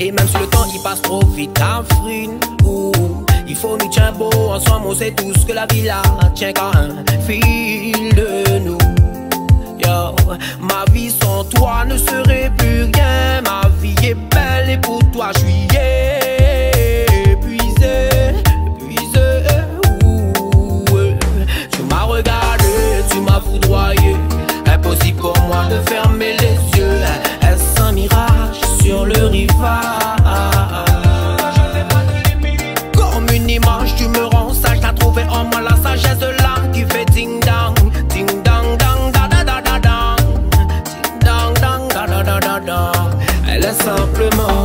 Et même si le temps il passe trop vite, Catherine, il faut nous tenir beau ensemble, on sait tous que la vie là tient qu'à un fil de nous. Yo, ma vie sans toi ne serait plus rien. Ma vie est belle et pour toi je suis épuisé. Tu m'as regardé, tu m'as foudroyé. Impossible pour moi de fermer les yeux. Est-ce un mirage sur le rivage? Comme une image, tu me rends sage. T'as trouvé en moi la sagesse de l'âme qui fait ding dang, ding dang dang da da da da dang, ding dang dang da da da da dang. Elle est simplement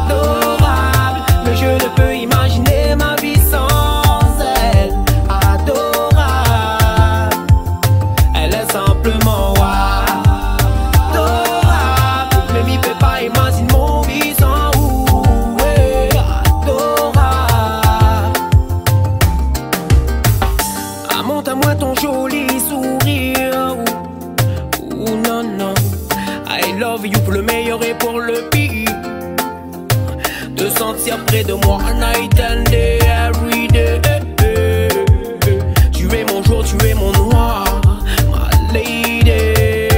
adorable, mais je ne peux imaginer ma vie sans elle. Adorable, elle est simplement adorable, mais m'y peut pas imaginer mon vie sans ouais. Adorable, montre-moi ton joli sourire. Non non, I love you pour le meilleur et pour le pire. Te sentir près de moi night and day, every day. Tu es mon jour, tu es mon noir, my lady.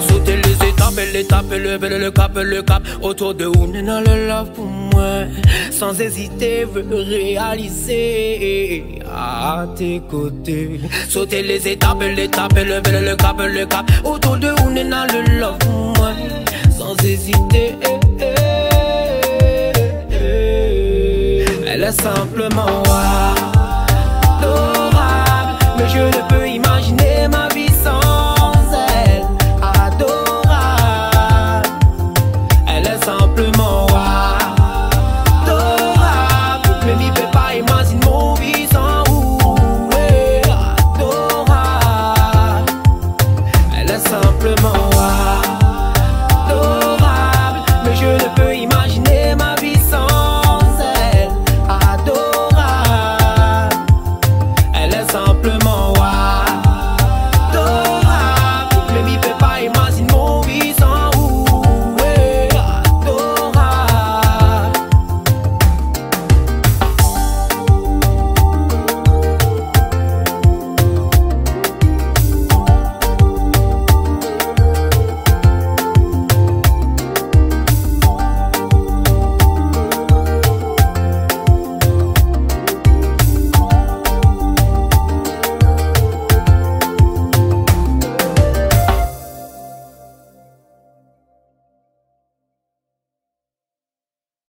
Sauter les étapes et l'étape et le cap autour de où n'est dans le love pour moi. Sans hésiter, veux réaliser à tes côtés. Sauter les étapes et l'étape et le cap autour de où n'est dans le love pour moi. Sans hésiter, elle est simplement